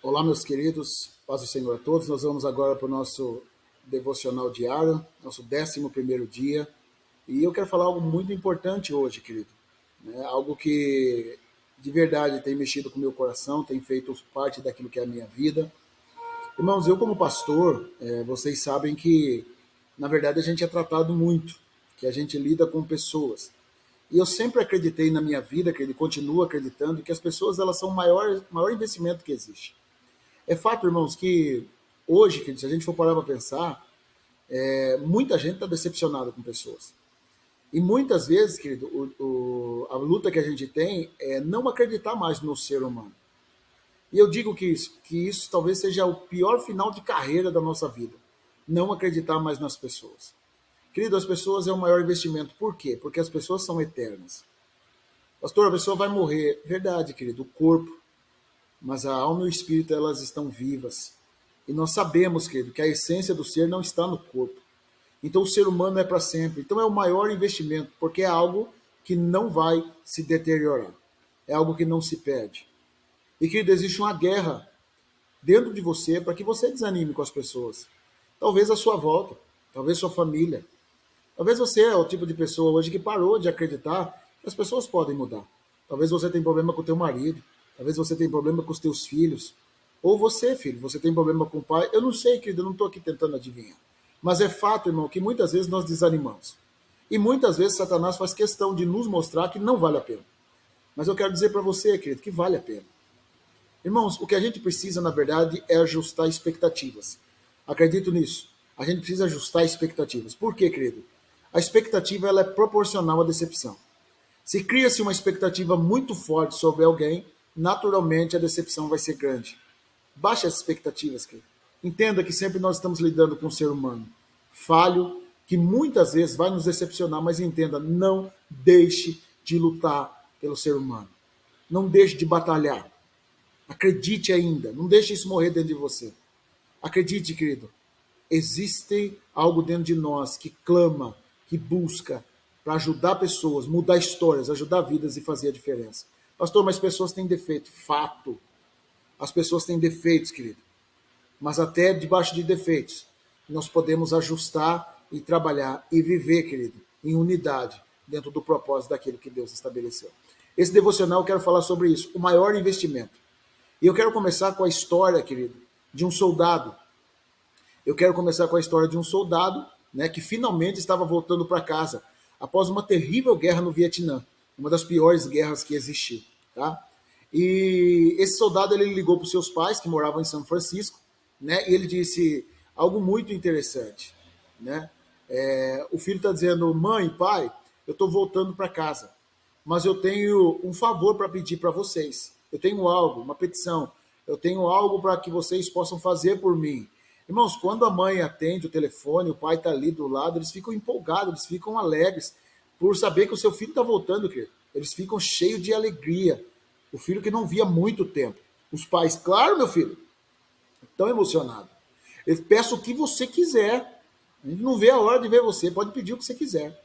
Olá, meus queridos, paz do Senhor a todos. Nós vamos agora para o nosso devocional diário, nosso 11º dia. E eu quero falar algo muito importante hoje, querido. Algo que de verdade tem mexido com o meu coração, tem feito parte daquilo que é a minha vida. Irmãos, eu como pastor, vocês sabem que, na verdade, a gente é tratado muito, que a gente lida com pessoas. E eu sempre acreditei na minha vida, que ele continua acreditando, que as pessoas elas são o maior investimento que existe. É fato, irmãos, que hoje, se a gente for parar para pensar, muita gente está decepcionada com pessoas. E muitas vezes, querido, a luta que a gente tem é não acreditar mais no ser humano. E eu digo que isso talvez seja o pior final de carreira da nossa vida. Não acreditar mais nas pessoas. Querido, as pessoas é o maior investimento. Por quê? Porque as pessoas são eternas. Pastor, a pessoa vai morrer. Verdade, querido, o corpo. Mas a alma e o espírito, elas estão vivas. E nós sabemos, querido, que a essência do ser não está no corpo. Então o ser humano é para sempre. Então é o maior investimento, porque é algo que não vai se deteriorar. É algo que não se perde. E, querido, existe uma guerra dentro de você para que você desanime com as pessoas. Talvez a sua volta, talvez sua família. Talvez você é o tipo de pessoa hoje que parou de acreditar que as pessoas podem mudar. Talvez você tenha problema com o teu marido, talvez você tenha problema com os teus filhos. Ou você, filho, você tem problema com o pai. Eu não sei, querido, eu não estou aqui tentando adivinhar. Mas é fato, irmão, que muitas vezes nós desanimamos. E muitas vezes Satanás faz questão de nos mostrar que não vale a pena. Mas eu quero dizer para você, querido, que vale a pena. Irmãos, o que a gente precisa, na verdade, é ajustar expectativas. Acredito nisso. A gente precisa ajustar expectativas. Por quê, querido? A expectativa ela é proporcional à decepção. Se cria-se uma expectativa muito forte sobre alguém, naturalmente a decepção vai ser grande. Baixe as expectativas, querido. Entenda que sempre nós estamos lidando com um ser humano falho, que muitas vezes vai nos decepcionar, mas entenda, não deixe de lutar pelo ser humano. Não deixe de batalhar. Acredite ainda, não deixe isso morrer dentro de você. Acredite, querido, existe algo dentro de nós que clama, que busca para ajudar pessoas, mudar histórias, ajudar vidas e fazer a diferença. Pastor, mas pessoas têm defeito. Fato. As pessoas têm defeitos, querido. Mas até debaixo de defeitos, nós podemos ajustar e trabalhar e viver, querido, em unidade, dentro do propósito daquilo que Deus estabeleceu. Esse devocional eu quero falar sobre isso, o maior investimento. E eu quero começar com a história, querido, de um soldado. Eu quero começar com a história de um soldado, né, que finalmente estava voltando para casa após uma terrível guerra no Vietnã, uma das piores guerras que existiu, tá? E esse soldado ele ligou para os seus pais que moravam em São Francisco, né? E ele disse algo muito interessante, né? O filho está dizendo: mãe, pai, eu estou voltando para casa, mas eu tenho um favor para pedir para vocês. Eu tenho algo, uma petição. Eu tenho algo para que vocês possam fazer por mim. Irmãos, quando a mãe atende o telefone, o pai está ali do lado, eles ficam empolgados, eles ficam alegres por saber que o seu filho está voltando, querido. Eles ficam cheios de alegria. O filho que não via há muito tempo. Os pais, claro, meu filho, estão emocionados. Eles peçam o que você quiser. A gente não vê a hora de ver você, pode pedir o que você quiser.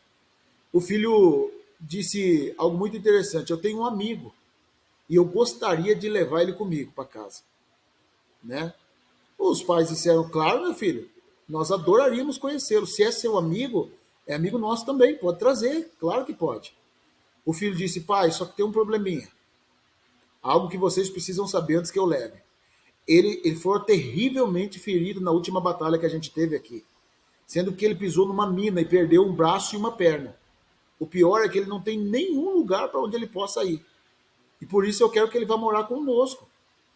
O filho disse algo muito interessante: eu tenho um amigo e eu gostaria de levar ele comigo para casa, né? Os pais disseram: claro, meu filho, nós adoraríamos conhecê-lo. Se é seu amigo, é amigo nosso também, pode trazer, claro que pode. O filho disse: pai, só que tem um probleminha. Algo que vocês precisam saber antes que eu leve. Ele foi terrivelmente ferido na última batalha que a gente teve aqui, sendo que ele pisou numa mina e perdeu um braço e uma perna. O pior é que ele não tem nenhum lugar para onde ele possa ir. E por isso eu quero que ele vá morar conosco.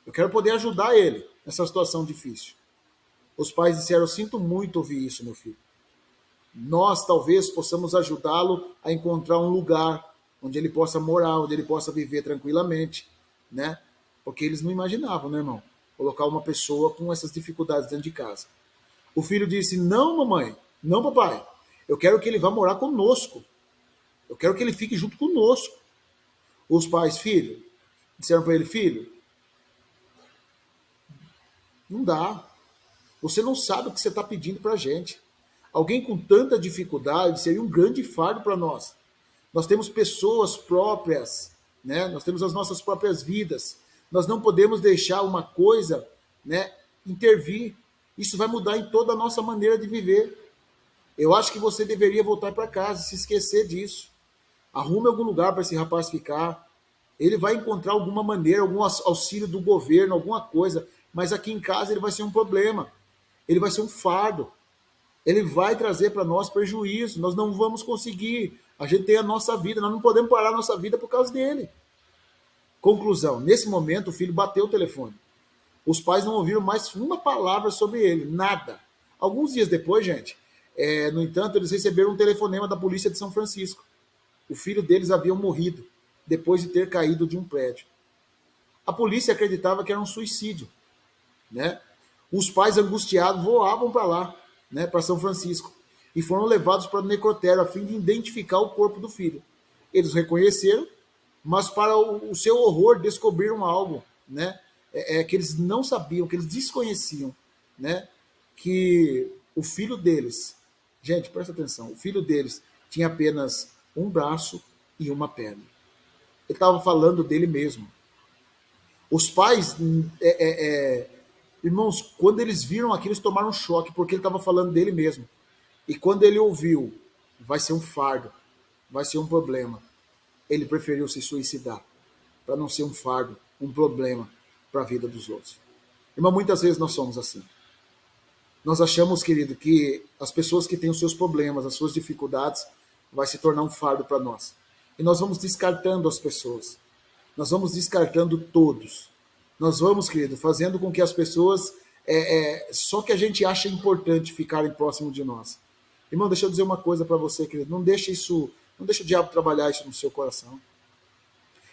Eu quero poder ajudar ele nessa situação difícil. Os pais disseram: eu sinto muito ouvir isso, meu filho. Nós talvez possamos ajudá-lo a encontrar um lugar onde ele possa morar, onde ele possa viver tranquilamente, né? Porque eles não imaginavam, né, irmão? Colocar uma pessoa com essas dificuldades dentro de casa. O filho disse: não, mamãe, não, papai. Eu quero que ele vá morar conosco. Eu quero que ele fique junto conosco. Os pais, filho, disseram para ele: filho, não dá. Você não sabe o que você está pedindo para a gente. Alguém com tanta dificuldade seria um grande fardo para nós. Nós temos pessoas próprias, né? Nós temos as nossas próprias vidas. Nós não podemos deixar uma coisa né, intervir. Isso vai mudar em toda a nossa maneira de viver. Eu acho que você deveria voltar para casa, se esquecer disso. Arrume algum lugar para esse rapaz ficar. Ele vai encontrar alguma maneira, algum auxílio do governo, alguma coisa. Mas aqui em casa ele vai ser um problema. Ele vai ser um fardo. Ele vai trazer para nós prejuízo. Nós não vamos conseguir. A gente tem a nossa vida. Nós não podemos parar a nossa vida por causa dele. Conclusão. Nesse momento, o filho bateu o telefone. Os pais não ouviram mais uma palavra sobre ele. Nada. Alguns dias depois, gente, no entanto, eles receberam um telefonema da polícia de São Francisco. O filho deles havia morrido depois de ter caído de um prédio. A polícia acreditava que era um suicídio, né? Os pais angustiados voavam para lá, né, para São Francisco, e foram levados para o necrotério a fim de identificar o corpo do filho. Eles reconheceram, mas para o seu horror descobriram algo, né, que eles não sabiam, que eles desconheciam, né, que o filho deles, gente, presta atenção, o filho deles tinha apenas um braço e uma perna. Ele estava falando dele mesmo. Os pais, irmãos, quando eles viram aquilo, eles tomaram um choque, porque ele estava falando dele mesmo. E quando ele ouviu, vai ser um fardo, vai ser um problema, ele preferiu se suicidar, para não ser um fardo, um problema para a vida dos outros. Irmão, muitas vezes nós somos assim. Nós achamos, querido, que as pessoas que têm os seus problemas, as suas dificuldades, vai se tornar um fardo para nós. E nós vamos descartando as pessoas. Nós vamos descartando todos. Nós vamos, querido, fazendo com que as pessoas, só que a gente acha importante ficarem próximo de nós. Irmão, deixa eu dizer uma coisa para você, querido. Não deixe o diabo trabalhar isso no seu coração.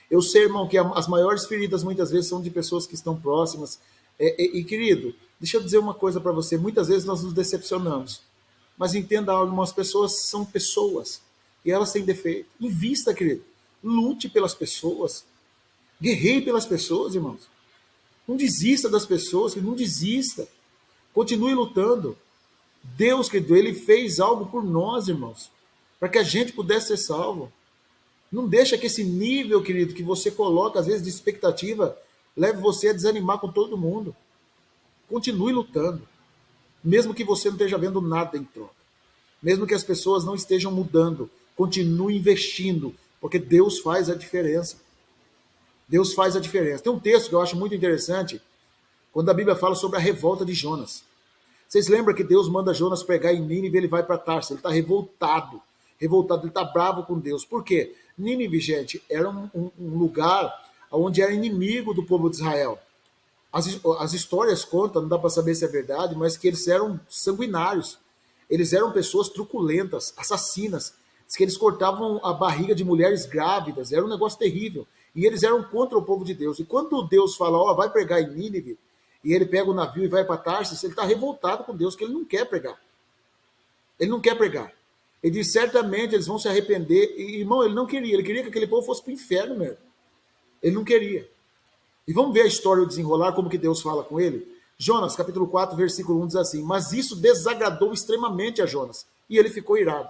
Eu sei, irmão, que as maiores feridas muitas vezes são de pessoas que estão próximas. Querido, deixa eu dizer uma coisa para você. Muitas vezes nós nos decepcionamos. Mas entenda algo, irmão, as pessoas são pessoas. E elas têm defeito. Invista, querido. Lute pelas pessoas. Guerreie pelas pessoas, irmãos. Não desista das pessoas, não desista. Continue lutando. Deus, querido, Ele fez algo por nós, irmãos. Para que a gente pudesse ser salvo. Não deixa que esse nível, querido, que você coloca, às vezes, de expectativa, leve você a desanimar com todo mundo. Continue lutando. Mesmo que você não esteja vendo nada em troca. Mesmo que as pessoas não estejam mudando. Continue investindo, porque Deus faz a diferença. Deus faz a diferença. Tem um texto que eu acho muito interessante, quando a Bíblia fala sobre a revolta de Jonas. Vocês lembram que Deus manda Jonas pregar em Nínive e ele vai para Tarso. Ele está revoltado. Revoltado, ele está bravo com Deus. Por quê? Nínive, gente, era um lugar onde era inimigo do povo de Israel. As histórias contam, não dá para saber se é verdade, mas que eles eram sanguinários. Eles eram pessoas truculentas, assassinas. Diz que eles cortavam a barriga de mulheres grávidas. Era um negócio terrível. E eles eram contra o povo de Deus. E quando Deus fala, ó, vai pregar em Nínive, e ele pega o navio e vai para Tarsis, ele está revoltado com Deus, que ele não quer pregar. Ele não quer pregar. Ele diz, certamente eles vão se arrepender. E, irmão, ele não queria. Ele queria que aquele povo fosse para o inferno mesmo. Ele não queria. E vamos ver a história, o desenrolar, como que Deus fala com ele. Jonas, capítulo 4, versículo 1, diz assim, mas isso desagradou extremamente a Jonas, e ele ficou irado.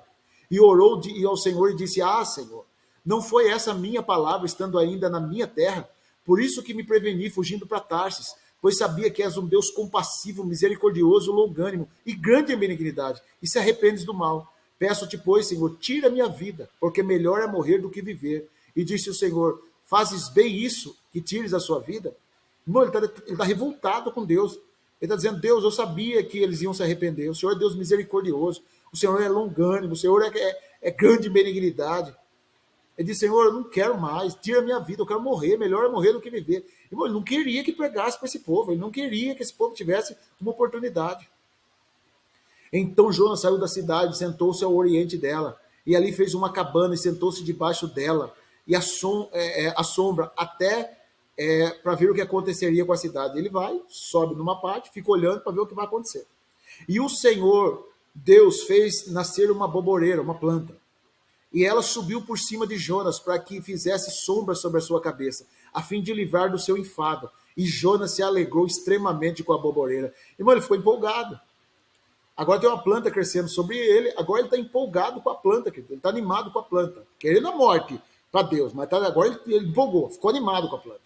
E orou ao Senhor e disse, Senhor, não foi essa minha palavra estando ainda na minha terra? Por isso que me preveni fugindo para Tarsis, pois sabia que és um Deus compassivo, misericordioso, longânimo e grande em benignidade, e se arrependes do mal. Peço-te, pois, Senhor, tira minha vida, porque melhor é morrer do que viver. E disse o Senhor, fazes bem isso, que tires a sua vida? Irmão, ele está revoltado com Deus. Ele está dizendo, Deus, eu sabia que eles iam se arrepender. O Senhor é Deus misericordioso. O Senhor é longânimo. O Senhor é grande em benignidade. Ele diz, Senhor, eu não quero mais. Tira a minha vida. Eu quero morrer. Melhor é morrer do que viver. Irmão, ele não queria que pregasse para esse povo. Ele não queria que esse povo tivesse uma oportunidade. Então Jonas saiu da cidade, sentou-se ao oriente dela. E ali fez uma cabana e sentou-se debaixo dela. E a sombra até para ver o que aconteceria com a cidade. Ele vai, sobe numa parte, fica olhando para ver o que vai acontecer. E o Senhor, Deus, fez nascer uma boboreira, uma planta. E ela subiu por cima de Jonas para que fizesse sombra sobre a sua cabeça, a fim de livrar do seu enfado. E Jonas se alegrou extremamente com a boboreira. Irmão, ele ficou empolgado. Agora tem uma planta crescendo sobre ele, agora ele está empolgado com a planta, ele está animado com a planta. Querendo a morte para Deus, mas agora ele empolgou, ficou animado com a planta.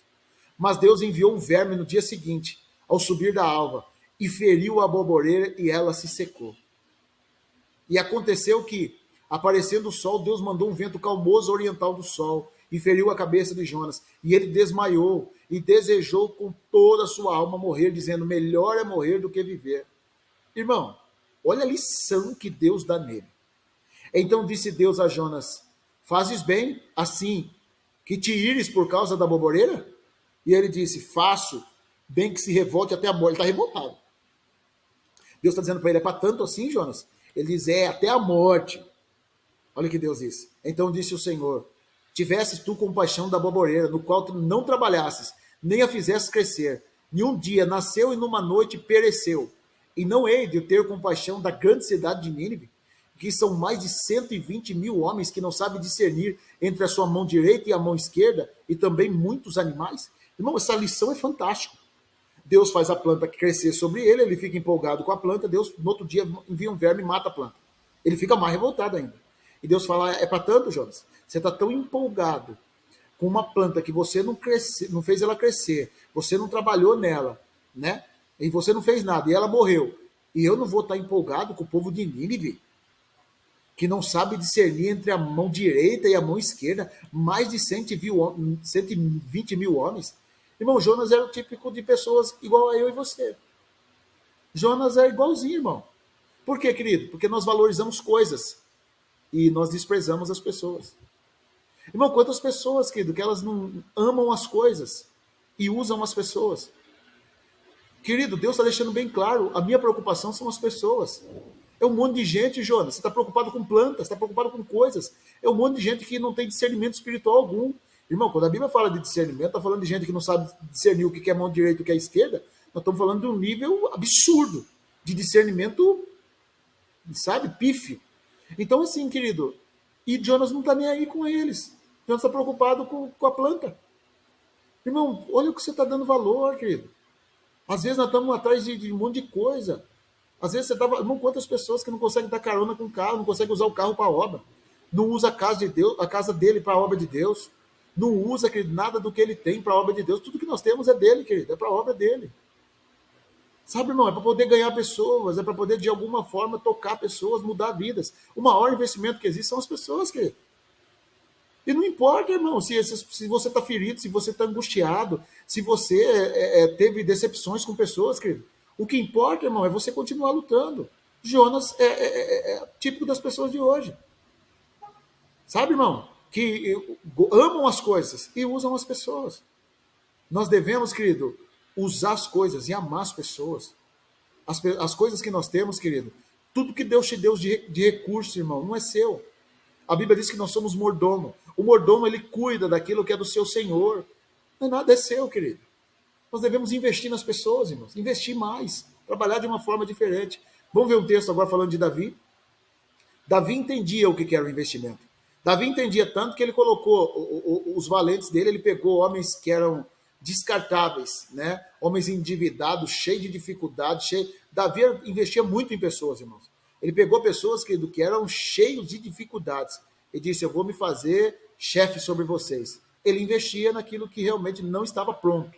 Mas Deus enviou um verme no dia seguinte, ao subir da alva, e feriu a boboreira e ela se secou. E aconteceu que, aparecendo o sol, Deus mandou um vento calmoso oriental do sol e feriu a cabeça de Jonas. E ele desmaiou e desejou com toda a sua alma morrer, dizendo: melhor é morrer do que viver. Irmão, olha a lição que Deus dá nele. Então disse Deus a Jonas: fazes bem assim que te ires por causa da boboreira? E ele disse: faço bem que se revolte até a morte. Ele está revoltado. Deus está dizendo para ele: é para tanto assim, Jonas? Ele diz: é, até a morte. Olha o que Deus disse. Então disse o Senhor: tivesses tu compaixão da boboreira, no qual tu não trabalhasses, nem a fizesses crescer. Em um dia nasceu e numa noite pereceu. E não hei de ter compaixão da grande cidade de Nínive, que são mais de 120 mil homens que não sabem discernir entre a sua mão direita e a mão esquerda, e também muitos animais. Irmão, essa lição é fantástica. Deus faz a planta crescer sobre ele, ele fica empolgado com a planta, Deus no outro dia envia um verme e mata a planta. Ele fica mais revoltado ainda. E Deus fala: é para tanto, Jonas? Você está tão empolgado com uma planta que você não fez ela crescer, você não trabalhou nela, né? E você não fez nada, e ela morreu. E eu não vou estar empolgado com o povo de Nínive, que não sabe discernir entre a mão direita e a mão esquerda, mais de 120 mil homens. Irmão, Jonas era o típico de pessoas igual a eu e você. Jonas é igualzinho, irmão. Por quê, querido? Porque nós valorizamos coisas e nós desprezamos as pessoas. Irmão, quantas pessoas, querido, que elas não amam as coisas e usam as pessoas. Querido, Deus está deixando bem claro, a minha preocupação são as pessoas. É um monte de gente, Jonas, você está preocupado com plantas, está preocupado com coisas. É um monte de gente que não tem discernimento espiritual algum. Irmão, quando a Bíblia fala de discernimento, está falando de gente que não sabe discernir o que é mão direita e o que é esquerda. Nós estamos falando de um nível absurdo de discernimento, sabe, pífio. Então, assim, querido, e Jonas não está nem aí com eles. Jonas está preocupado com a planta. Irmão, olha o que você está dando valor, querido. Às vezes nós estamos atrás de um monte de coisa. Às vezes você dá. Irmão, quantas pessoas que não conseguem dar carona com o carro, não conseguem usar o carro para a obra. Não usa a casa de Deus, a casa dele para a obra de Deus. Não usa, querido, nada do que ele tem para a obra de Deus. Tudo que nós temos é dele, querido, é para a obra dele. Sabe, irmão, é para poder ganhar pessoas, é para poder, de alguma forma, tocar pessoas, mudar vidas. O maior investimento que existe são as pessoas, querido. E não importa, irmão, se você está ferido, se você está angustiado, se você teve decepções com pessoas, querido. O que importa, irmão, é você continuar lutando. Jonas é típico das pessoas de hoje. Sabe, irmão? Que amam as coisas e usam as pessoas. Nós devemos, querido, usar as coisas e amar as pessoas. As coisas que nós temos, querido, tudo que Deus te deu de recurso, irmão, não é seu. A Bíblia diz que nós somos mordomo. O mordomo, ele cuida daquilo que é do seu senhor. Não é nada, é seu, querido. Nós devemos investir nas pessoas, irmãos. Investir mais. Trabalhar de uma forma diferente. Vamos ver um texto agora falando de Davi. Davi entendia o que era o investimento. Davi entendia tanto que ele colocou os valentes dele, ele pegou homens que eram descartáveis, né? Homens endividados, cheios de dificuldades. Davi investia muito em pessoas, irmãos. Ele pegou pessoas que eram cheios de dificuldades e disse: eu vou me fazer chefe sobre vocês. Ele investia naquilo que realmente não estava pronto.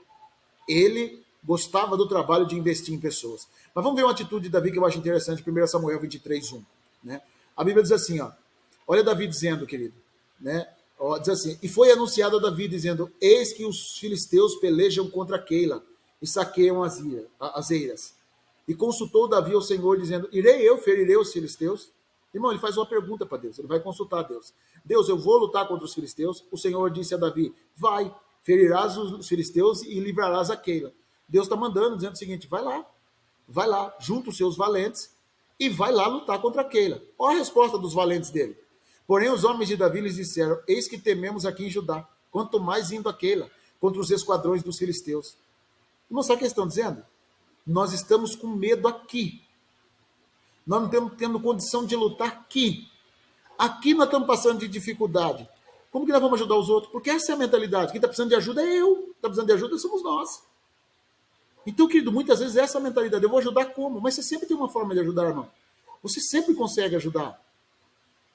Ele gostava do trabalho de investir em pessoas. Mas vamos ver uma atitude de Davi que eu acho interessante, 1 Samuel 23:1. Né? A Bíblia diz assim, ó, olha Davi dizendo, querido, né? Ó, diz assim: e foi anunciado a Davi, dizendo: eis que os filisteus pelejam contra Keila e saqueiam as eiras. E consultou Davi ao Senhor, dizendo: irei eu, ferirei os filisteus? Irmão, ele faz uma pergunta para Deus, ele vai consultar a Deus. Deus, eu vou lutar contra os filisteus? O Senhor disse a Davi: vai, ferirás os filisteus e livrarás a Keila. Deus está mandando, dizendo o seguinte: vai lá, junta os seus valentes e vai lá lutar contra Keila. Olha a resposta dos valentes dele. Porém, os homens de Davi lhes disseram: eis que tememos aqui em Judá, quanto mais indo a Keila, contra os esquadrões dos filisteus. Irmão, sabe o que eles estão dizendo? Nós estamos com medo aqui. Nós não estamos tendo condição de lutar aqui. Aqui nós estamos passando de dificuldade. Como que nós vamos ajudar os outros? Porque essa é a mentalidade. Quem está precisando de ajuda é eu. Quem está precisando de ajuda somos nós. Então, querido, muitas vezes essa é a mentalidade. Eu vou ajudar como? Mas você sempre tem uma forma de ajudar, irmão. Você sempre consegue ajudar.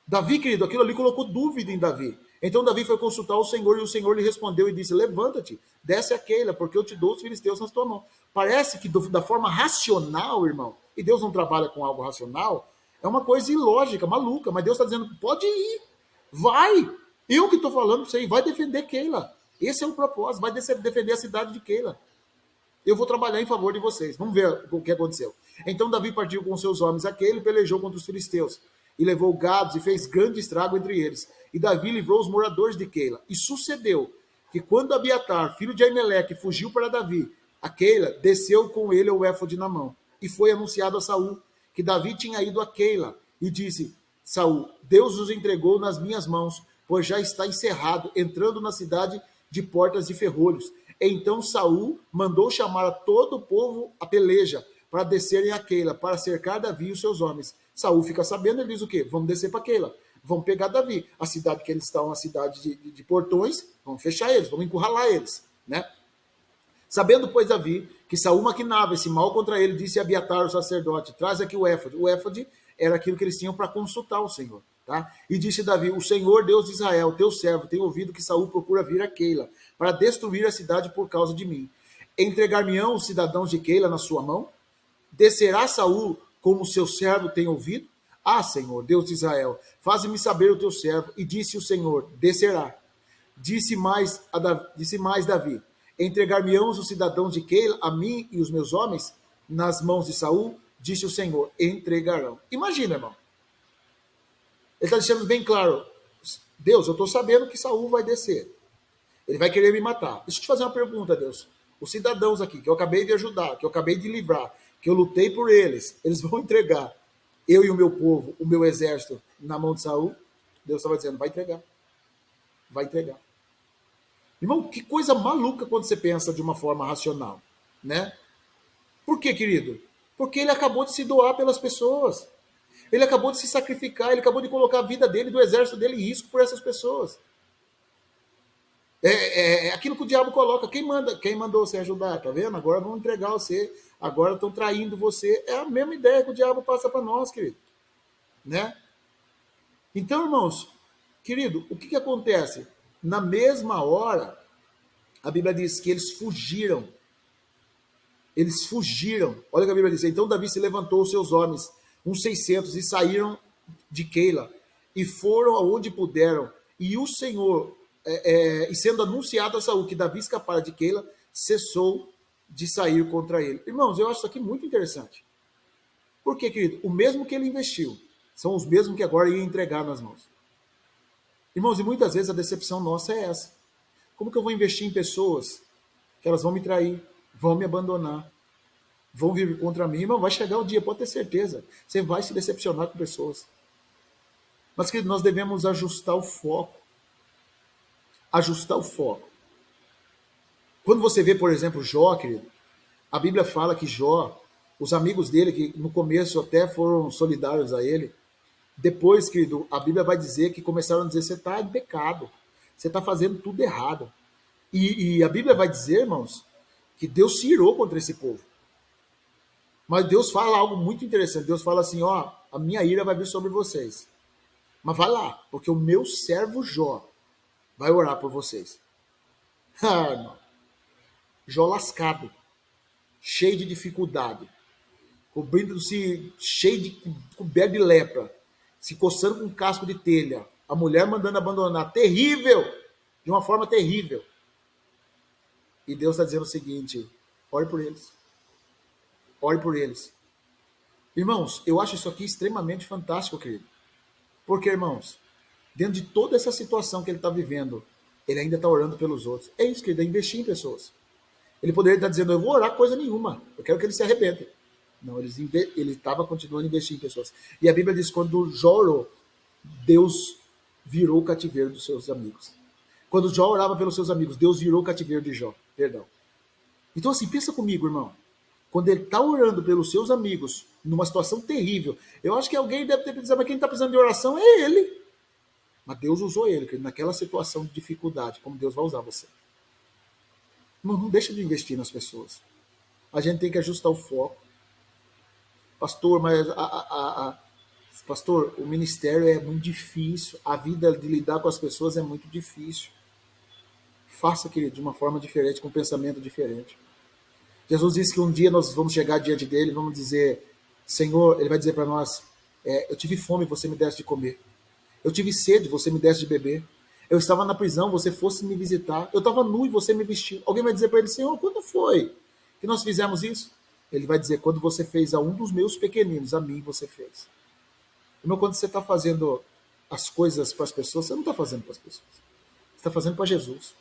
Davi, querido, aquilo ali colocou dúvida em Davi. Então Davi foi consultar o Senhor e o Senhor lhe respondeu e disse: levanta-te, desce a Keila, porque eu te dou os filisteus na tua mão. Parece que da forma racional, irmão, e Deus não trabalha com algo racional, é uma coisa ilógica, maluca, mas Deus está dizendo: pode ir, vai. Eu que estou falando para você ir, vai defender Keila. Esse é o propósito, vai defender a cidade de Keila. Eu vou trabalhar em favor de vocês. Vamos ver o que aconteceu. Então Davi partiu com seus homens aquele e pelejou contra os filisteus. E levou gados e fez grande estrago entre eles. E Davi livrou os moradores de Keila. E sucedeu que quando Abiatar, filho de Aimeleque, fugiu para Davi, a Keila desceu com ele o éfode na mão. E foi anunciado a Saul que Davi tinha ido a Keila. E disse: Saul, Deus os entregou nas minhas mãos, pois já está encerrado, entrando na cidade de portas de ferrolhos. Então Saul mandou chamar a todo o povo a peleja, para descerem a Keila, para cercar Davi e os seus homens. Saul fica sabendo e diz o quê? Vamos descer para Keila, vamos pegar Davi. A cidade que eles estão é uma cidade de portões, vamos fechar eles, vamos encurralar eles, né? Sabendo, pois, Davi, que Saul maquinava esse mal contra ele, disse a Abiatar, o sacerdote: traz aqui o éfode. O éfode era aquilo que eles tinham para consultar o Senhor. Tá? E disse Davi: o Senhor, Deus de Israel, teu servo, tem ouvido que Saul procura vir a Keila, para destruir a cidade por causa de mim. Entregar-me-ão os cidadãos de Keila na sua mão? Descerá Saul como seu servo tem ouvido? Ah, Senhor, Deus de Israel, faze-me saber o teu servo. E disse o Senhor: descerá. Disse mais Davi: entregar-me-ão os cidadãos de Keila, a mim e os meus homens, nas mãos de Saul? Disse o Senhor: entregarão. Imagina, irmão. Ele está deixando bem claro: Deus, eu estou sabendo que Saul vai descer. Ele vai querer me matar. Deixa eu te fazer uma pergunta, Deus. Os cidadãos aqui, que eu acabei de ajudar, que eu acabei de livrar, que eu lutei por eles, eles vão entregar eu e o meu povo, o meu exército, na mão de Saul? Deus estava dizendo: vai entregar. Vai entregar. Irmão, que coisa maluca quando você pensa de uma forma racional, né? Por quê, querido? Porque ele acabou de se doar pelas pessoas. Ele acabou de se sacrificar, ele acabou de colocar a vida dele, do exército dele em risco por essas pessoas. É aquilo que o diabo coloca. Quem mandou você ajudar? Tá vendo? Agora vão entregar você. Agora estão traindo você. É a mesma ideia que o diabo passa para nós, querido. Né? Então, irmãos, querido, o que acontece? Na mesma hora, a Bíblia diz que eles fugiram. Eles fugiram. Olha o que a Bíblia diz. Então Davi se levantou os seus homens, uns 600, e saíram de Keila, e foram aonde puderam. E o Senhor, e sendo anunciado a Saul que Davi escapara de Keila, cessou de sair contra ele. Irmãos, eu acho isso aqui muito interessante. Por quê, querido? O mesmo que ele investiu, são os mesmos que agora iam entregar nas mãos. Irmãos, e muitas vezes a decepção nossa é essa. Como que eu vou investir em pessoas que elas vão me trair, vão me abandonar, vão vir contra mim? Irmão, vai chegar o dia, pode ter certeza. Você vai se decepcionar com pessoas. Mas, querido, nós devemos ajustar o foco. Ajustar o foco. Quando você vê, por exemplo, Jó, querido, a Bíblia fala que Jó, os amigos dele, que no começo até foram solidários a ele, depois, querido, a Bíblia vai dizer que começaram a dizer: você está em pecado, você está fazendo tudo errado. E a Bíblia vai dizer, irmãos, que Deus se irou contra esse povo. Mas Deus fala algo muito interessante. Deus fala assim: ó, a minha ira vai vir sobre vocês. Mas vai lá, porque o meu servo Jó vai orar por vocês. Ah, irmão. Jó lascado, cheio de dificuldade, cobrindo-se, cheio de coberto de lepra, se coçando com um casco de telha, a mulher mandando abandonar, terrível, de uma forma terrível. E Deus está dizendo o seguinte: ore por eles, ore por eles. Irmãos, eu acho isso aqui extremamente fantástico, querido. Porque, irmãos, dentro de toda essa situação que ele está vivendo, ele ainda está orando pelos outros. É isso, querido, é investir em pessoas. Ele poderia estar dizendo: eu vou orar coisa nenhuma, eu quero que eles se arrebentem. Não, ele estava continuando a investir em pessoas. E a Bíblia diz: quando Jó orou, Deus virou o cativeiro dos seus amigos. Quando Jó orava pelos seus amigos, Deus virou o cativeiro de Jó. Perdão. Então, assim, pensa comigo, irmão. Quando ele está orando pelos seus amigos, numa situação terrível, eu acho que alguém deve ter pensado: mas quem está precisando de oração é ele. Mas Deus usou ele, naquela situação de dificuldade, como Deus vai usar você. Não deixa de investir nas pessoas. A gente tem que ajustar o foco. Pastor, mas Pastor, o ministério é muito difícil, a vida de lidar com as pessoas é muito difícil. Faça, querido, de uma forma diferente, com um pensamento diferente. Jesus disse que um dia nós vamos chegar diante dele, vamos dizer, Senhor, ele vai dizer para nós, eu tive fome, você me desse de comer. Eu tive sede, você me desse de beber. Eu estava na prisão, você fosse me visitar. Eu estava nu e você me vestiu. Alguém vai dizer para ele, Senhor, quando foi que nós fizemos isso? Ele vai dizer, quando você fez a um dos meus pequeninos, a mim você fez. Irmão, quando você está fazendo as coisas para as pessoas, você não está fazendo para as pessoas. Você está fazendo para Jesus.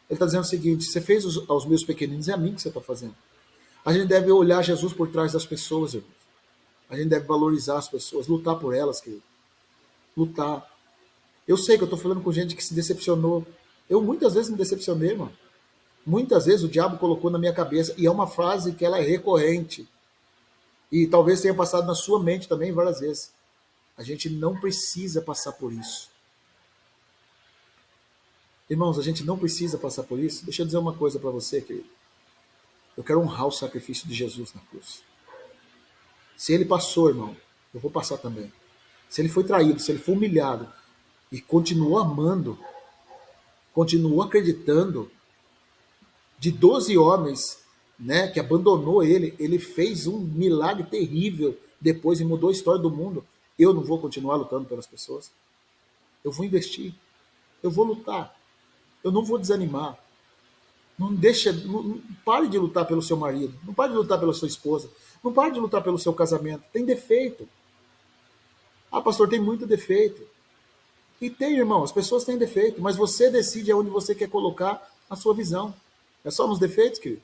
Ele está dizendo o seguinte, você fez aos meus pequeninos, é a mim que você está fazendo. A gente deve olhar Jesus por trás das pessoas, irmãos. A gente deve valorizar as pessoas, lutar por elas, querido. Lutar. Eu sei que eu estou falando com gente que se decepcionou. Eu muitas vezes me decepcionei, mano. Muitas vezes o diabo colocou na minha cabeça, e é uma frase que ela é recorrente. E talvez tenha passado na sua mente também várias vezes. A gente não precisa passar por isso. Irmãos, a gente não precisa passar por isso. Deixa eu dizer uma coisa para você, querido. Eu quero honrar o sacrifício de Jesus na cruz. Se ele passou, irmão, eu vou passar também. Se ele foi traído, se ele foi humilhado e continuou amando, continuou acreditando, de 12 homens, né, que abandonou ele, ele fez um milagre terrível depois e mudou a história do mundo. Eu não vou continuar lutando pelas pessoas. Eu vou investir. Eu vou lutar. Eu não vou desanimar. Não pare de lutar pelo seu marido. Não pare de lutar pela sua esposa. Não pare de lutar pelo seu casamento. Tem defeito. Ah, pastor, tem muito defeito. E tem, irmão, as pessoas têm defeito, mas você decide aonde você quer colocar a sua visão. É só nos defeitos, querido.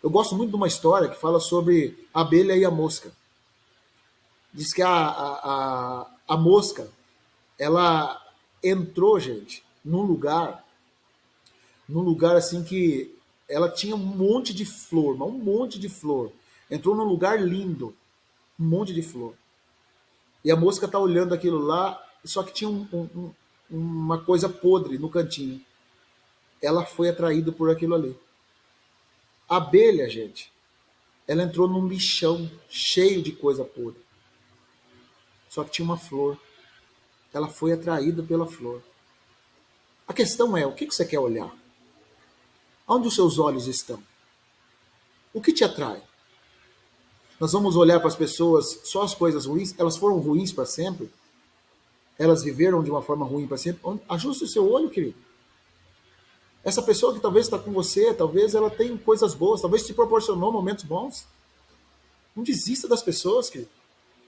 Eu gosto muito de uma história que fala sobre a abelha e a mosca. Diz que a mosca, ela entrou, gente, num lugar assim que ela tinha um monte de flor, um monte de flor. Entrou num lugar lindo, um monte de flor. E a mosca tá olhando aquilo lá, só que tinha uma coisa podre no cantinho. Ela foi atraída por aquilo ali. A abelha, gente, ela entrou num lixão cheio de coisa podre. Só que tinha uma flor. Ela foi atraída pela flor. A questão é, o que você quer olhar? Onde os seus olhos estão? O que te atrai? Nós vamos olhar para as pessoas só as coisas ruins? Elas foram ruins para sempre? Elas viveram de uma forma ruim para sempre? Ajuste o seu olho, querido. Essa pessoa que talvez está com você, talvez ela tenha coisas boas, talvez te proporcionou momentos bons. Não desista das pessoas, querido.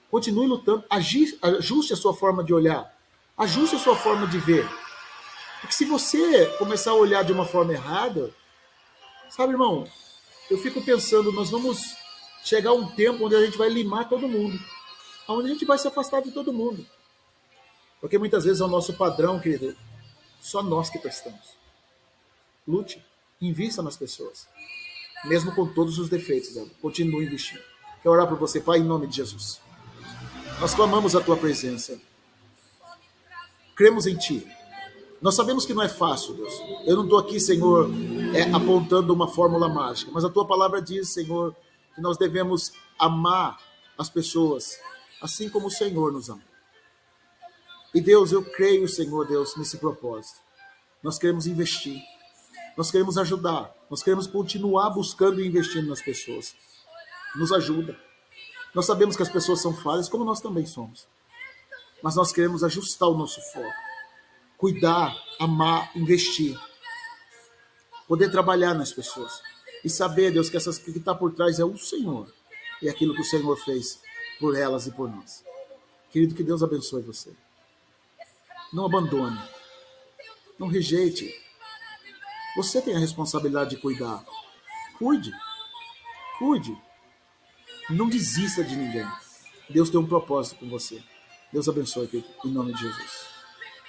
Continue lutando. Ajuste a sua forma de olhar. Ajuste a sua forma de ver. Porque se você começar a olhar de uma forma errada, sabe, irmão, eu fico pensando, nós vamos chegar a um tempo onde a gente vai limar todo mundo. Onde a gente vai se afastar de todo mundo. Porque muitas vezes é o nosso padrão, querido. Só nós que prestamos. Lute, invista nas pessoas. Mesmo com todos os defeitos dela. Continue investindo. Quero orar por você, Pai, em nome de Jesus. Nós clamamos a Tua presença. Cremos em Ti. Nós sabemos que não é fácil, Deus. Eu não estou aqui, Senhor, apontando uma fórmula mágica. Mas a Tua palavra diz, Senhor, que nós devemos amar as pessoas, assim como o Senhor nos ama. E Deus, eu creio, Senhor, Deus, nesse propósito. Nós queremos investir. Nós queremos ajudar. Nós queremos continuar buscando e investindo nas pessoas. Nos ajuda. Nós sabemos que as pessoas são falhas, como nós também somos. Mas nós queremos ajustar o nosso foco. Cuidar, amar, investir. Poder trabalhar nas pessoas. E saber, Deus, que que está por trás é o Senhor. E aquilo que o Senhor fez por elas e por nós. Querido, que Deus abençoe você. Não abandone. Não rejeite. Você tem a responsabilidade de cuidar. Cuide. Cuide. Não desista de ninguém. Deus tem um propósito com você. Deus abençoe, em nome de Jesus.